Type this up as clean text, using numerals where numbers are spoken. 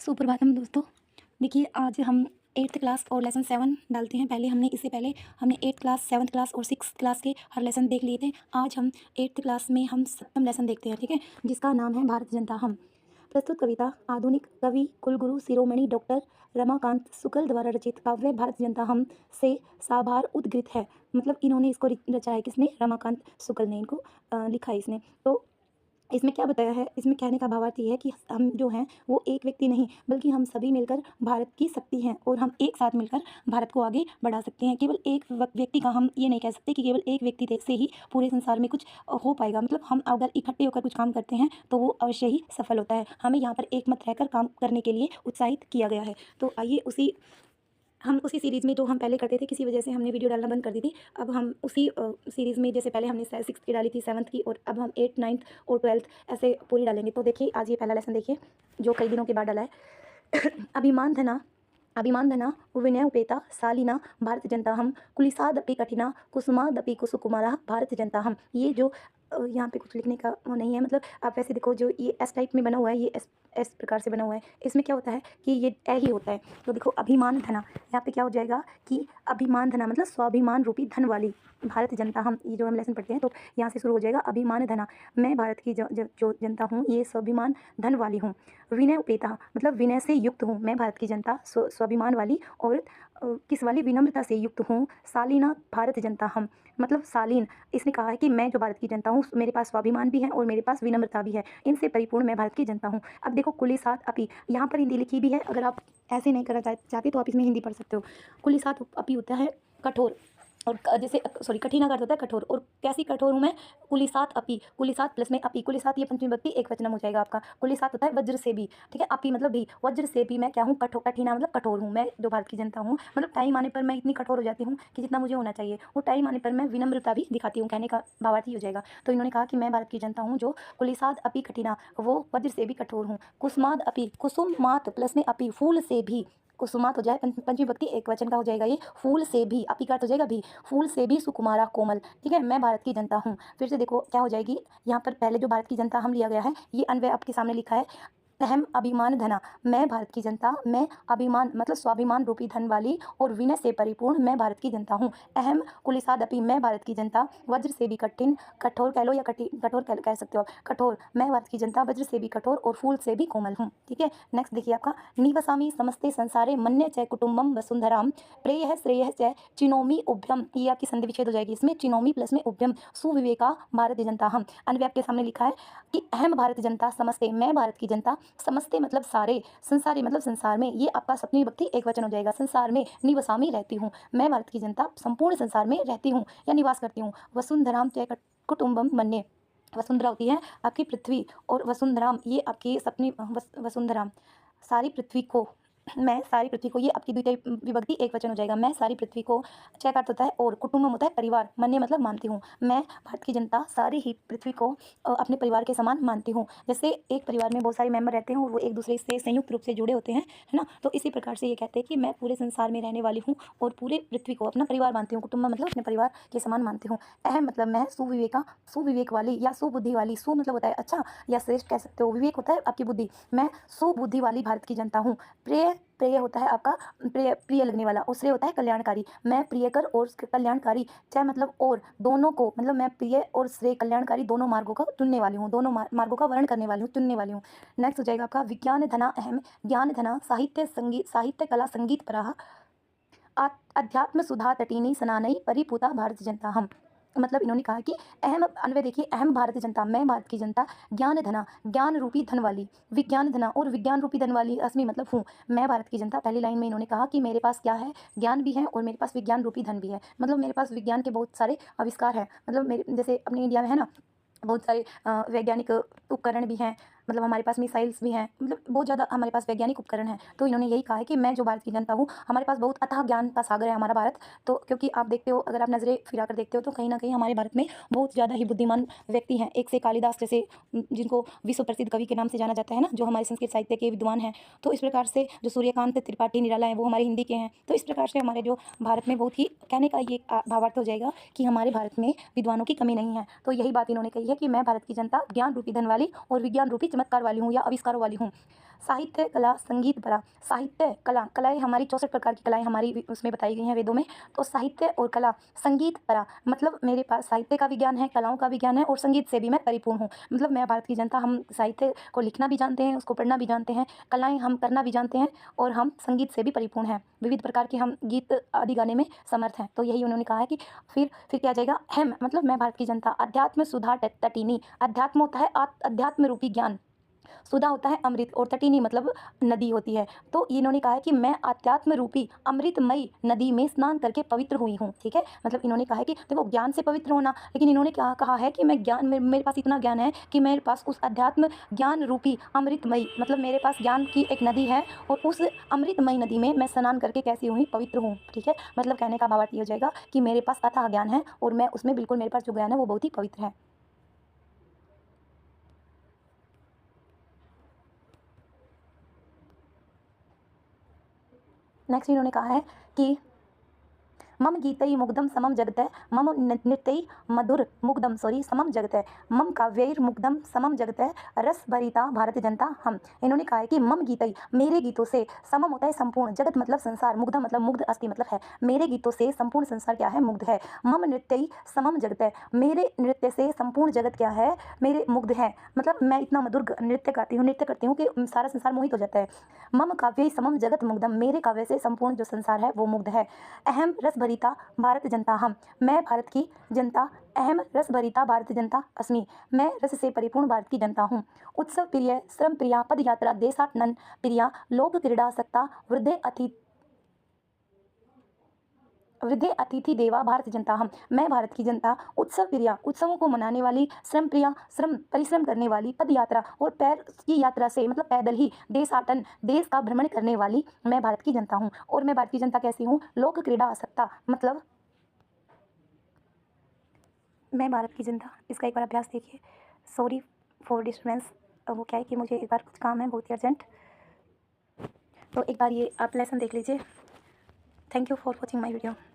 सुप्रभातम दोस्तों। देखिए आज हम 8th क्लास और लेसन 7 डालते हैं। इससे पहले हमने 8th क्लास 7th क्लास और 6th क्लास के हर लेसन देख लिए थे। आज हम 8th क्लास में हम 7वां लेसन देखते हैं, ठीक है, जिसका नाम है भारत जनता हम। प्रस्तुत कविता आधुनिक कवि कुलगुरु शिरोमणि डॉक्टर रमाकांत शुक्ल द्वारा रचित काव्य भारत जनता हम से साभार उद्गृत है। मतलब इन्होंने इसको रचा है, किसने? रमाकांत शुक्ल ने इनको लिखा है इसने। तो इसमें क्या बताया है, इसमें कहने का भावार्थ ये है कि हम जो हैं वो एक व्यक्ति नहीं बल्कि हम सभी मिलकर भारत की शक्ति हैं और हम एक साथ मिलकर भारत को आगे बढ़ा सकते हैं। केवल एक व्यक्ति का हम ये नहीं कह सकते कि केवल एक व्यक्ति से ही पूरे संसार में कुछ हो पाएगा। मतलब हम अगर इकट्ठे होकर कुछ काम करते हैं तो वो अवश्य ही सफल होता है। हमें यहाँ पर एक मत रहकर काम करने के लिए उत्साहित किया गया है। तो आइए हम उसी सीरीज़ में जो हम पहले करते थे, किसी वजह से हमने वीडियो डालना बंद कर दी थी। अब हम उसी सीरीज़ में, जैसे पहले हमने 6th की डाली थी, 7th की, और अब हम 8th 9th और 12th ऐसे पूरी डालेंगे। तो देखिए आज ये पहला लेसन देखिए जो कई दिनों के बाद डाला है। अभिमान धना विनय उपेता शालीना भारत जनता हम कुलिसादपि कठिना कुसुमादपि कुसुकुमारा भारत जनता हम। ये जो यहाँ पे कुछ लिखने का वो नहीं है, मतलब आप वैसे देखो, जो ये एस टाइप में बना हुआ है, ये एस प्रकार से बना हुआ है। इसमें क्या होता है कि ये ए ही होता है। तो देखो अभिमान धना, यहाँ पे क्या हो जाएगा कि अभिमान धना मतलब स्वाभिमान रूपी धन वाली भारत जनता हम। ये जो हम लेसन पढ़ते हैं तो यहाँ से शुरू हो जाएगा अभिमान धना। मैं भारत की जो जनता हूँ ये स्वाभिमान धन वाली हूँ। विनय उपेता मतलब विनय से युक्त हूँ। मैं भारत की जनता स्वाभिमान वाली और किस वाली? विनम्रता से युक्त हूँ। शालीना भारत जनता हम मतलब शालीन। इसने कहा है कि मैं जो भारत की जनता हूँ मेरे पास स्वाभिमान भी है और मेरे पास विनम्रता भी है। इनसे परिपूर्ण मैं भारत की जनता हूँ। अब देखो कुलिसात अपी, यहाँ पर हिंदी लिखी भी है। अगर आप ऐसे नहीं करना चाहते तो आप इसमें हिंदी पढ़ सकते हो। कुलिसात अपी होता है कठोर, और जैसे कठिना का अर्थ होता है कठोर। और कैसी कठोर हूँ मैं? कुलिसात अपी, कुलिसात प्लस में अपी, कुलिसात ये पंचमी विभक्ति एक वचनम हो जाएगा आपका। कुलिसात होता है वज्र से भी, ठीक है। अपी मतलब भी, वज्र से भी मैं क्या हूँ? कठोर। कठिना मतलब कठोर हूँ मैं जो भारत की जनता हूँ। मतलब टाइम आने पर मैं इतनी कठोर हो जाती हूँ कि जितना मुझे होना चाहिए, वो टाइम आने पर मैं विनम्रता भी दिखाती हूँ। कहने का भावार्थ ही हो जाएगा। तो इन्होंने कहा कि मैं भारत की जनता हूँ जो कुलिसात अपी कठिना, वो वज्र से भी कठोर हूँ। कुसुमाद अपी, कुसुम मात प्लस में अपी, फूल से भी। कुसुमात हो जाए पंचमी विभक्ति एक वचन का हो जाएगा ये। फूल से भी, अपी का अर्थ हो जाएगा भी। फूल से भी सुकुमारा कोमल, ठीक है। मैं भारत की जनता हूँ। फिर से देखो क्या हो जाएगी, यहाँ पर पहले जो भारत की जनता हम लिया गया है, ये अन्वय आपके सामने लिखा है। अहम अभिमान धना, मैं भारत की जनता, मैं अभिमान मतलब स्वाभिमान रूपी धन वाली और विनय से परिपूर्ण मैं भारत की जनता हूँ। अहम कुलिसादपि, मैं भारत की जनता, वज्र से भी कठिन, कठोर कह लो या कठोर कह सकते हो आप, कठोर। मैं भारत की जनता वज्र से भी कठोर और फूल से भी कोमल हूँ, ठीक है। नेक्स्ट देखिए आपका निवसामि समस्ते संसारे मन्य च कुटुम्बम वसुंधराम प्रेय श्रेय च चिनोमी उभ्यम। ये आपकी संधि विच्छेद हो जाएगी इसमें, चिनोमी प्लस में उभ्यम सुविवेका भारत जनता हम। अन्वय आपके सामने लिखा है कि अहम भारत जनता समस्ते, मैं भारत की जनता, समस्ते मतलब सारे, संसारी मतलब संसार में, ये आपका सप्तमी विभक्ति एक वचन हो जाएगा। संसार में निवसामी रहती हूँ, मैं भारत की जनता संपूर्ण संसार में रहती हूँ या निवास करती हूँ। वसुंधराम च कुटुम्बम मन्ये, वसुंधरा होती है आपकी पृथ्वी, और वसुंधराम ये आपकी सप्तमी वसुंधराम, सारी पृथ्वी को, मैं सारी पृथ्वी को, ये आपकी द्वितीय विभक्ति एक वचन हो जाएगा। मैं सारी पृथ्वी को, चय का अर्थ होता है और, कुटुंबम होता है परिवार, मन्य मतलब मानती हूँ। मैं भारत की जनता सारी ही पृथ्वी को अपने परिवार के समान मानती हूँ। जैसे एक परिवार में बहुत सारे मेंबर रहते हैं और वो एक दूसरे से संयुक्त रूप से जुड़े होते हैं, है ना। तो इसी प्रकार से ये कहते हैं कि मैं पूरे संसार में रहने वाली हूँ और पूरे पृथ्वी को अपना परिवार मानती हूँ। कुटुंब मतलब अपने परिवार के समान मानती हूँ। अहम मतलब मैं, सुविवेक वाली या सुबुद्धि वाली, सु मतलब होता है अच्छा या श्रेष्ठ कह सकते हो, विवेक होता है आपकी बुद्धि, मैं सुबुद्धि वाली भारत की जनता हूँ। प्रिय होता है आपका प्रिय लगने वाला, और श्रेय होता है कल्याणकारी, मैं प्रियकर और कल्याणकारी, चाहे मतलब और, दोनों को मतलब मैं प्रिय और श्रेय कल्याणकारी दोनों मार्गों का चुनने वाली हूँ, दोनों मार्गों का वर्ण करने वाली हूँ, चुनने वाली हूँ। नेक्स्ट हो जाएगा आपका विज्ञान धना अहम, ज्ञान धना साहित्य संगीत, साहित्य कला संगीत पराः अध्यात्म सुधा तटीनी सनानई परिपूता भारत जनता हम। मतलब इन्होंने कहा कि अहम, अन्वय देखिए, अहम भारत जनता, मैं भारत की जनता, ज्ञान धना ज्ञान रूपी धन वाली, विज्ञान धना और विज्ञान रूपी धन वाली अस्मि मतलब हूँ मैं भारत की जनता। पहली लाइन में इन्होंने कहा कि मेरे पास क्या है? ज्ञान भी है और मेरे पास विज्ञान रूपी धन भी है। मतलब मेरे पास विज्ञान के बहुत सारे आविष्कार हैं। मतलब मेरे जैसे अपने इंडिया में है ना, बहुत सारे वैज्ञानिक उपकरण भी हैं, मतलब हमारे पास मिसाइल्स भी हैं, मतलब बहुत ज़्यादा हमारे पास वैज्ञानिक उपकरण हैं। तो इन्होंने यही कहा है कि मैं जो भारत की जनता हूँ, हमारे पास बहुत अथाह ज्ञान का सागर है हमारा भारत। तो क्योंकि आप देखते हो, अगर आप नज़रें फिरा कर देखते हो तो कहीं ना कहीं हमारे भारत में बहुत ज़्यादा ही बुद्धिमान व्यक्ति हैं। एक से कालिदास जैसे, जिनको विश्व प्रसिद्ध कवि के नाम से जाना जाता है ना, जो हमारे संस्कृत साहित्य के विद्वान हैं। तो इस प्रकार से जो सूर्यकांत त्रिपाठी निराला हैं वो हमारे हिंदी के हैं। तो इस प्रकार से हमारे जो भारत में बहुत ही, कहने का ये भावार्थ हो जाएगा कि हमारे भारत में विद्वानों की कमी नहीं है। तो यही बात इन्होंने कही है कि मैं भारत की जनता ज्ञान रूपी धन वाली और विज्ञान रूपी चमत्कार वाली हूँ या आविष्कारों वाली हूँ। साहित्य, कला, संगीत, परा। साहित्य, कला, कलाएँ हमारी 64 प्रकार की कलाएँ हमारी उसमें बताई गई हैं वेदों में। तो साहित्य और कला, संगीत, परा, मतलब मेरे पास साहित्य का विज्ञान है, कलाओं का विज्ञान है और संगीत से भी मैं परिपूर्ण हूँ। मतलब मैं भारत की जनता, हम साहित्य को लिखना भी जानते हैं, उसको पढ़ना भी जानते हैं, कलाएँ हम करना भी जानते हैं और हम संगीत से भी परिपूर्ण हैं। विविध प्रकार के हम गीत आदि गाने में समर्थ हैं। तो यही उन्होंने कहा है कि फिर क्या आ जाएगा, हम मतलब मैं भारत की जनता अध्यात्म सुधा तटिनी। अध्यात्म होता है अध्यात्म रूपी ज्ञान, सुधा होता है अमृत और तटिनी मतलब नदी होती है। तो इन्होंने कहा है कि मैं अध्यात्म रूपी अमृतमयी नदी में स्नान करके पवित्र हुई हूँ। ठीक है, मतलब इन्होंने कहा है कि देखो ज्ञान से पवित्र होना, लेकिन इन्होंने क्या कहा है कि मैं ज्ञान, मेरे पास इतना ज्ञान है कि मेरे पास उस अध्यात्म ज्ञान रूपी अमृतमयी, मतलब मेरे पास ज्ञान की एक नदी है और उस अमृतमयी नदी में मैं स्नान करके कैसी हुई, पवित्र हूँ। ठीक है, मतलब कहने का भावार्थ ये हो जाएगा कि मेरे पास अथाह ज्ञान है और मैं उसमें बिल्कुल, मेरे पास जो ज्ञान है वो बहुत ही पवित्र है। नेक्स्ट इन्होंने कहा है कि मम गीतई मुग्धम समम जगतः मम नृत्यई मधुर मुग्धम समम जगतः मम काव्यैर मुग्धम समम जगतः रस भरिता भारत जनता हम। इन्होंने कहा है कि मम गीतई, मेरे गीतों से, समम होता है संपूर्ण, जगत मतलब संसार, मुग्धम मतलब मुग्ध, अस्ति मतलब है, मेरे गीतों से संपूर्ण संसार क्या है, मुग्ध है। मम नृत्यई समम जगतः, मेरे नृत्य से संपूर्ण जगत क्या है, मेरे मुग्ध है, मतलब मैं इतना मधुर नृत्य गाती हूँ, नृत्य करती हूँ कि सारा संसार मोहित हो जाता है। मम काव्य समम जगत मुग्धम, मेरे काव्य से संपूर्ण जो संसार है वो मुग्ध है। अहम रस भरिता भारत जनता हम, मैं भारत की जनता, अहम रस भरिता भारत जनता अस्मि, मैं रस से परिपूर्ण भारत की जनता हूँ। उत्सव प्रिय, श्रम प्रिया, पद यात्रा, देशाटन प्रिया, लोक क्रीड़ा सत्ता, वृद्धे अतिथि देवा भारत जनता हम, मैं भारत की जनता, उत्सव प्रिया, उत्सवों को मनाने वाली, श्रम प्रिया, श्रम परिश्रम करने वाली, पद यात्रा और पैर की यात्रा से मतलब पैदल ही, देशाटन देश का भ्रमण करने वाली मैं भारत की जनता हूँ। और मैं भारत की जनता कैसी हूँ, लोक क्रीड़ा आसक्ता, मतलब मैं भारत की जनता, इसका एक बार अभ्यास देखिए। सॉरी फॉर डिस्टर्बेंस, वो क्या है कि मुझे एक बार कुछ काम है बहुत ही अर्जेंट, तो एक बार ये आप लेसन देख लीजिए। Thank you for watching my video.